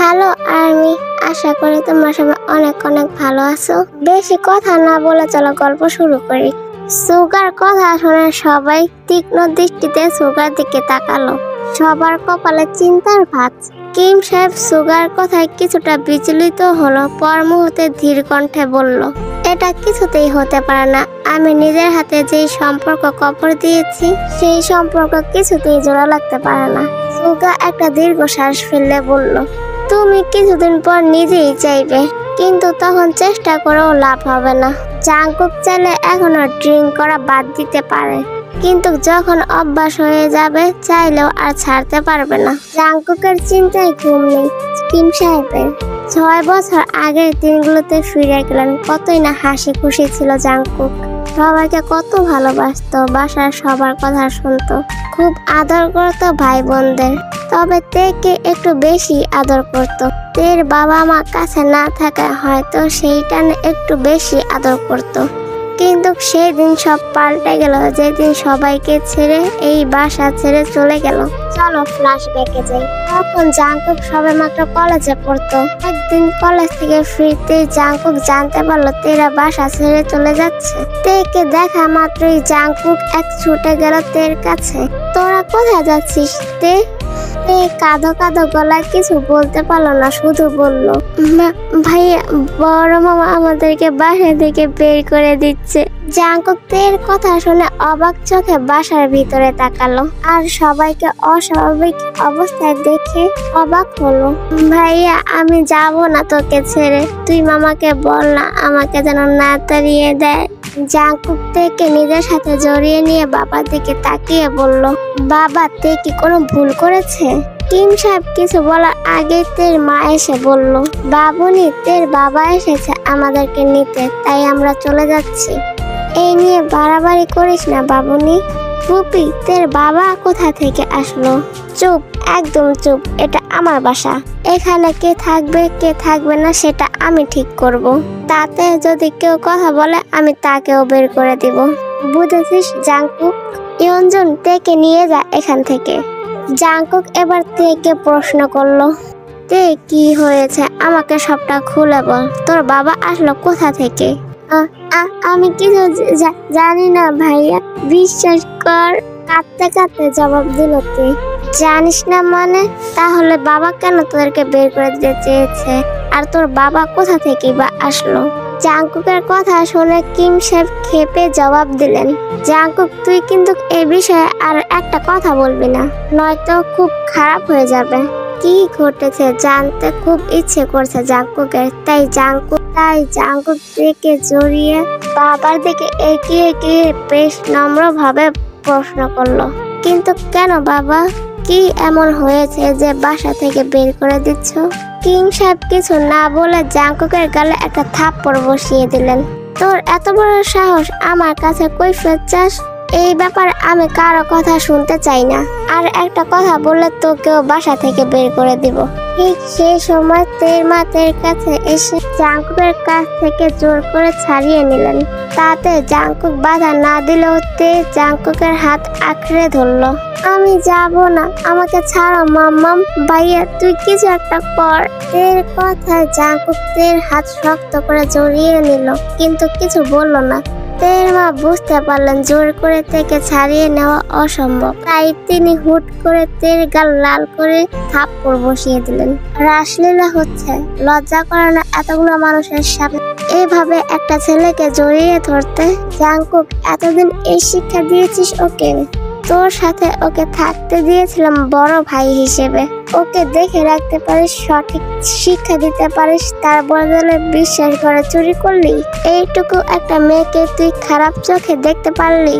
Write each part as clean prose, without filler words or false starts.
Hello army, আশা করি তোমরা সবাই অনেক অনেক ভালো আছো। বেশি কথা না বলে চলো গল্প শুরু করি। সুগার কথা শুনে সবাই তীক্ষ্ণ দৃষ্টিতে সুগার দিকে তাকালো। সবার কপালে চিন্তার ভাঁজ। কিম সাহেব সুগার কথায় কিছুটা বিচলিত হলো, পর মুহূর্তে ধীর কণ্ঠে বলল, এটা কিছুতেই হতে পারে না। আমি নিজের হাতে যেই সম্পর্ক কবর দিয়েছি সেই সম্পর্ক কিছুতেই জোড়া লাগতে পারে না। সুগা একটা দীর্ঘশ্বাস ফেললে বলল, তুমি কিছুদিন পর নিজেই চাইবে, কিন্তু তখন চেষ্টা করেও লাভ হবে না। জাংকুক চাইলে এখনো ড্রিঙ্ক করা বাদ দিতে পারে, কিন্তু যখন অভ্যাস হয়ে যাবে চাইলেও আর ছাড়তে পারবে না। জাংকুকের চিন্তায় ঘুম নেই কিম সাহেবের। 6 বছর আগের দিনগুলোতে ফিরে গেলেন। কতই না হাসি খুশি ছিল জাংকুক। সবাইকে কত ভালোবাসতো, বাসার সবার কথা শুনতো, খুব আদর করতো ভাই বোনদের। তবে তেকে একটু বেশি আদর করতো। তের বাবা মা কাছে না থাকায় হয়তো সেইটা একটু বেশি আদর করতো। কিন্তু সেই দিন সব পাল্টে গেল যেদিন সবাইকে ছেড়ে এই বাসা ছেড়ে চলে গেল। চলো ফ্ল্যাশব্যাকে যাই। তখন জাংকুক সবেমাত্র কলেজে পড়তো। একদিন কলেজ থেকে ফিরতেই জাংকুক জানতে পারলো তেরা বাসা ছেড়ে চলে যাচ্ছে। তেকে দেখা মাত্রই জাংকুক এক ছুটে গেল তের কাছে। তোরা কোথায় যাচ্ছিস তে? কাঁদো কাঁদো গলায় কিছু বলতে পারলো না, শুধু বলল, ভাইয়া বড় মামা আমাদেরকে বাসা থেকে বের করে দিচ্ছে। জাংকুক তের কথা শুনে অবাক চোখে বাসার ভিতরে তাকালো, আর সবাইকে অস্বাভাবিক অবস্থায় দেখে অবাক হলো। ভাইয়া আমি যাব না তোকে ছেড়ে, তুই মামাকে বল না আমাকে যেন না তাড়িয়ে দেয়। জাংকুক তেকে নিজের সাথে জড়িয়ে নিয়ে বাবার দিকে তাকিয়ে বলল, বাবা তে কি কোনো ভুল করেছে? কিম সাহেব কিছু বলার আগে তের মা এসে বলল, বাবুনি তের বাবা এসেছে আমাদেরকে নিতে, তাই আমরা চলে যাচ্ছি। এই নিয়ে বাড়াবাড়ি করিস না বাবুনি। ফুপি তের বাবা কোথা থেকে আসলো? চুপ, একদম চুপ, এটা আমার বাসা। এখানে কে থাকবে কে থাকবে না সেটা আমি ঠিক করব। তাতে যদি কেউ কথা বলে আমি তাকেও বের করে দিব। বুঝেছিস জাংকুক? ইয়ঞ্জুন তেকে নিয়ে যা এখান থেকে। জাংকুক এবার তেকে প্রশ্ন করলো, তে কি হয়েছে আমাকে সবটা খুলে বল। তোর বাবা আসলো কোথা থেকে? আমি কিছু জানি না ভাইয়া, বিশ্বাস কর। কাঁদতে কাঁদতে জবাব দিল তে। জানিস না মানে? তাহলে বাবা কেন তোদেরকে বের করে দিতে চেয়েছে? আর তোর বাবা কোথা থেকে বা আসলো? জাংকুকের কথা শুনে কিম সাহেব ক্ষেপে জবাব দিলেন, জাংকুক তুই কিন্তু এই বিষয়ে আর একটা কথা বলবি না, নয়তো খুব খারাপ হয়ে যাবে। কি ঘটেছে জানতে খুব ইচ্ছে করছে জাংকুকের। তাই জাংকুক থেকে জড়িয়ে বাবার দিকে এগিয়ে গিয়ে বেশ নম্রভাবে প্রশ্ন করলো, কিন্তু কেন বাবা? কি এমন হয়েছে যে বাসা থেকে বের করে দিচ্ছ? কিং সাহেব কিছু না বলে জাংকুকের গালে একটা থাপ্পড় বসিয়ে দিলেন। তোর এত বড় সাহস আমার কাছে কৈফিয়ত চাস? এই ব্যাপারে আমি কারো কথা শুনতে চাই না। আর একটা কথা বললে তোকেও বাসা থেকে বের করে দিব। ঠিক সেই সময় তের মা তের কাছে এসে জাংকুকের কাছ থেকে জোর করে ছাড়িয়ে নিলেন। তাতে জাংকুক বাধা না দিলেও তে জাংকুকের হাত আঁকড়ে ধরলো। আমি যাব না, আমাকে ছাড়ো মাম্মাম। ভাইয়া তুই কিছু একটা কর। তের কথায় জাংকুক তের হাত শক্ত করে জড়িয়ে নিল, কিন্তু কিছু বলল না। তের মা বুঝতে পারলেন জোর করে তেকে ছাড়িয়ে নেওয়া অসম্ভব, তাই তিনি হুট করে তের গাল লাল করে থাপ্পড় বসিয়ে দিলেন। রাসলীলা হচ্ছে, লজ্জা করে না এতগুলো মানুষের সামনে এইভাবে একটা ছেলেকে জড়িয়ে ধরতে? জাংকুক এতদিন এই শিক্ষা দিয়েছিস ওকে? তোর সাথে ওকে থাকতে দিয়েছিলাম বড় ভাই হিসেবে। ওকে দেখে রাখতে পারিস, সঠিক শিক্ষা দিতে পারিস, তার বদলে বিশ্বাস করে চুরি করলি? এইটুকু একটা মেয়েকে তুই খারাপ চোখে দেখতে পারলি?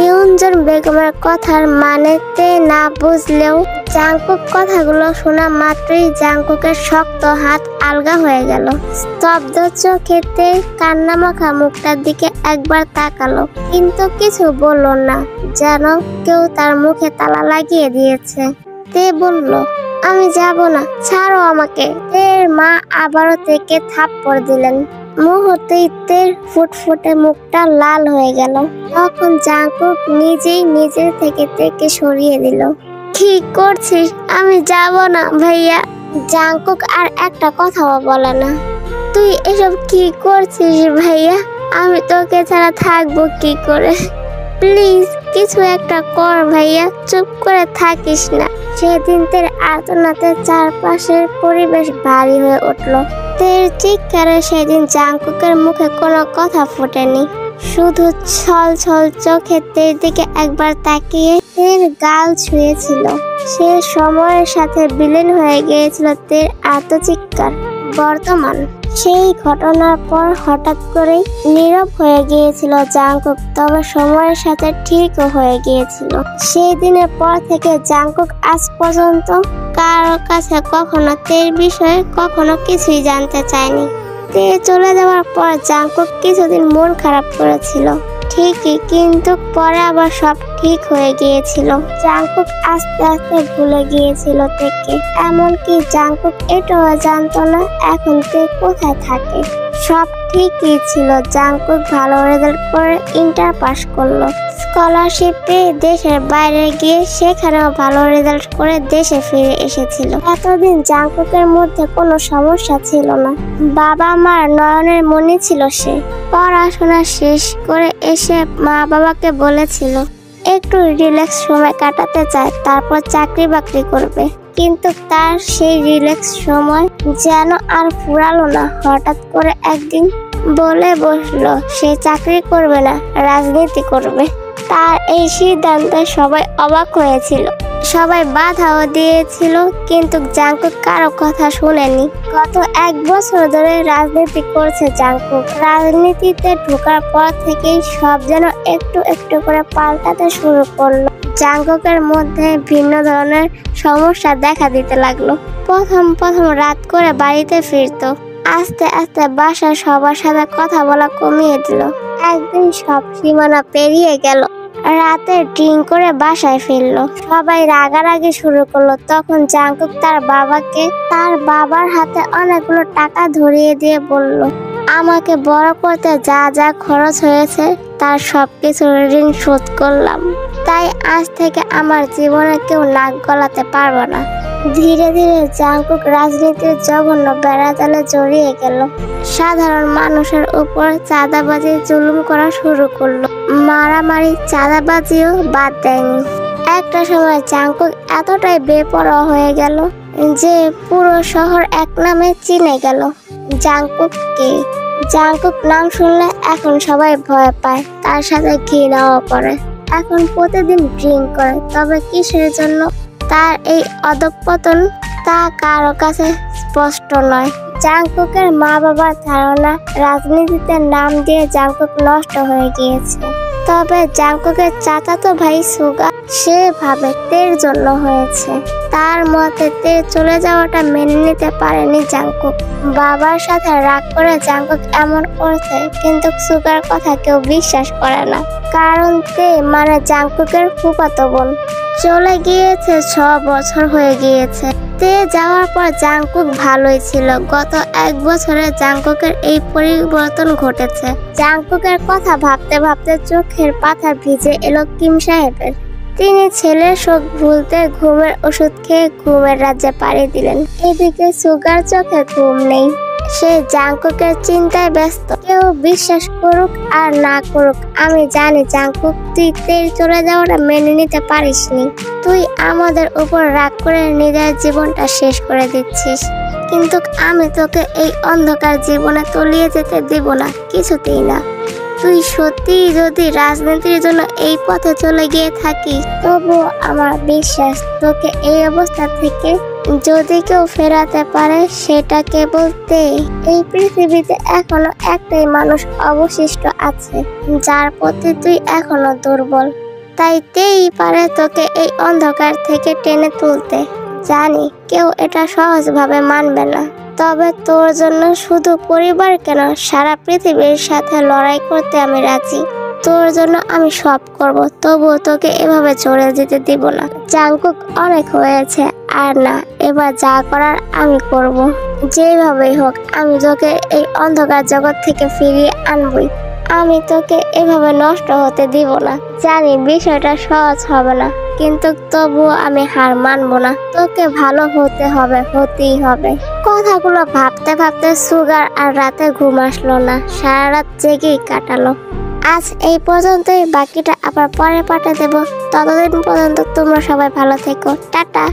ইয়ঞ্জন বেগমের কথার মানে তে না বুঝলেও জাংকুক কথাগুলো শোনা মাত্রই জাংকুকের শক্ত হাত আলগা হয়ে গেল। স্তব্ধ চোখে তে কান্নামাখা মুখটার দিকে একবার তাকালো, কিন্তু কিছু বলল না, যেন কেউ তার মুখে তালা লাগিয়ে দিয়েছে। তে বলল, আমি যাব না, ছাড়ো আমাকে। তের মা আবারও তেকে থাপ্পড় দিলেন। মুহূর্তেই তের ফুটফুটে মুখটা লাল হয়ে গেল। তখন জাংকুক নিজেই নিজের থেকে তেকে সরিয়ে দিল। কি করছিস? আমি যাব না ভাইয়া, জাংকুক আর একটা কথাও বলে না। তুই এসব কি করছিস ভাইয়া? আমি তোকে ছাড়া থাকবো কি করে? প্লিজ কিছু একটা কর ভাইয়া, চুপ করে থাকিস না। সেদিন তের আর্তনাতে চারপাশের পরিবেশ ভারী হয়ে উঠল। তের চিৎকারে সেদিন জাংকুকের মুখে কোনো কথা ফোটেনি, শুধু ছল ছল চোখে তের দিকে একবার তাকিয়ে তের গাল ছুঁয়েছিল। সে সময়ের সাথে বিলীন হয়ে গিয়েছিল তের আর্তচিৎকার। বর্তমান সেই ঘটনার পর হঠাৎ করেই নীরব হয়ে গিয়েছিল জাংকুক, তবে সময়ের সাথে ঠিকও হয়ে গিয়েছিল। সেই দিনের পর থেকে জাংকুক আজ পর্যন্ত কারো কাছে কখনো তের বিষয়ে কখনো কিছুই জানতে চায়নি। তে চলে যাওয়ার পর জাংকুক কিছুদিন মন খারাপ করেছিল ঠিকই, কিন্তু পরে আবার সব ঠিক হয়ে গিয়েছিল। জাংকুক আস্তে আস্তে ভুলে গিয়েছিল তেকে, এমনকি জাংকুক এটাও জানতো না এখন তে কোথায় থাকে। সব ঠিকই ছিল। জাংকুক ভালো রেজাল্ট করে ইন্টার পাস করলো, স্কলারশিপ পেয়ে দেশের বাইরে গিয়ে সেখানেও ভালো রেজাল্ট করে দেশে ফিরে এসেছিল। এতদিন জাংকুকের মধ্যে কোনো সমস্যা ছিল না, বাবা মার নয়নের মনি ছিল সে। পড়াশোনা শেষ করে এসে মা বাবাকে বলেছিল একটু রিল্যাক্স সময় কাটাতে চায়, তারপর চাকরি বাকরি করবে। কিন্তু তার সেই রিল্যাক্স সময় যেন আর ফুরালো না। হঠাৎ করে একদিন বলে বসলো সে চাকরি করবে না, রাজনীতি করবে। তার এই সিদ্ধান্তে সবাই অবাক হয়েছিল, সবাই বাধাও দিয়েছিল, কিন্তু জাংকুক কারো কথা শুনেনি। গত 1 বছর ধরে রাজনীতি করছে জাংকুক। রাজনীতিতে ঢোকার পর থেকেই সব যেন একটু একটু করে পাল্টাতে শুরু করলো। জাংকুকের মধ্যে ভিন্ন ধরনের সমস্যা দেখা দিতে লাগলো। প্রথম রাত করে বাড়িতে ফিরতো, আস্তে আস্তে বাসার সবার সাথে কথা বলা কমিয়ে দিল। একদিন সব সীমানা পেরিয়ে গেল, রাতে ড্রিঙ্ক করে বাসায় ফিরলো। সবাই রাগারাগি শুরু করলো। তখন জাংকুক তার বাবাকে তার বাবার হাতে অনেকগুলো টাকা ধরিয়ে দিয়ে বলল, আমাকে বড় করতে যা যা খরচ হয়েছে তার সবকিছু ঋণ শোধ করলাম, তাই আজ থেকে আমার জীবনে কেউ নাক গলাতে পারবে না। ধীরে ধীরে জাংকুক রাজনীতির জঘন্য বেড়াজালে জড়িয়ে গেল। সাধারণ মানুষের উপর চাঁদাবাজি জুলুম করা শুরু করলো, মারামারি চাঁদাবাজিও বাদ দেয়নি। একটা সময় জাংকুক এতটাই বেপরোয়া হয়ে গেল যে পুরো শহর এক নামে চিনে গেল। জাংকুক কে? জাংকুক নাম শুনলে এখন সবাই ভয় পায়, তার সাথে ঘৃণাও করে। এখন প্রতিদিন ড্রিঙ্ক করে, তবে কিসের জন্য তার এই অধঃপতন তা কারো কাছে স্পষ্ট নয়। জাংকুকের মা বাবার ধারণা রাজনীতিতে নাম দিয়ে জাংকুক নষ্ট হয়ে গিয়েছে, তবে জাংকুকের চাচাতো ভাই সুগা সে ভাবে তের জন্য হয়েছে। তার মতে তে চলে যাওয়াটা মেনে নিতে পারেনি জাংকুক। বাবার সাথে রাগ করে জাংকুক এমন করছে, কিন্তু সুগার কথা কেউ বিশ্বাস করে না, কারণ তে মানে জাংকুকের ফুফাতো বোন। চলে গিয়েছে 6 বছর হয়ে গিয়েছে। তে যাওয়ার পর জাংকুক ভালোই ছিল। গত 1 বছরে জাংকুকের এই পরিবর্তন ঘটেছে। জাংকুকের কথা ভাবতে ভাবতে চোখের পাতা ভিজে এলো কিম সাহেবের। তিনি ছেলের শোক ভুলতে ঘুমের ওষুধ খেয়ে ঘুমের রাজ্যে পাড়ি দিলেন। এদিকে সুগার চোখে ঘুম নেই, সে জাংকুকের চিন্তায় ব্যস্ত। কেউ বিশ্বাস করুক আর না করুক, আমি জানি জাংকুক তুই তের চলে যাওয়াটা মেনে নিতে পারিসনি। তুই আমাদের উপর রাগ করে নিজের জীবনটা শেষ করে দিচ্ছিস, কিন্তু আমি তোকে এই অন্ধকার জীবনে তলিয়ে যেতে দেব না, কিছুতেই না। তুই সত্যি যদি রাজনীতির জন্য এই পথে চলে গিয়ে থাকিস, তবুও আমার বিশ্বাস তোকে এই অবস্থা থেকে যদি কেউ ফেরাতে পারে সেটা কেবল তে। এই পৃথিবীতে এখনো একটাই মানুষ অবশিষ্ট আছে যার প্রতি তুই এখনো দুর্বল, তাই তেই পারে তোকে এই অন্ধকার থেকে টেনে তুলতে। জানি কেউ এটা সহজভাবে মানবে না, তবে তোর জন্য শুধু পরিবার কেন, সারা পৃথিবীর সাথে লড়াই করতে আমি রাজি। তোর জন্য আমি সব করব, তবুও তোকে এভাবে চলে যেতে দিব না। জাংকুক অনেক হয়েছে, আর না, এবার যা করার আমি করব। যেভাবেই হোক আমি তোকে এই অন্ধকার জগৎ থেকে ফিরিয়ে আনবই। আমি তোকে এভাবে নষ্ট হতে দিব না। জানি বিষয়টা সহজ হবে না, কিন্তু তবুও আমি হার মানবো না। তোকে ভালো হতে হবে, হতেই হবে। কথাগুলো ভাবতে ভাবতে সুগার আর রাতে ঘুম আসলো না, সারা রাত জেগেই কাটালো। আজ এই পর্যন্তই, বাকিটা আবার পরে পাঠিয়ে দেবো। ততদিন পর্যন্ত তোমরা সবাই ভালো থেকো। টাটা।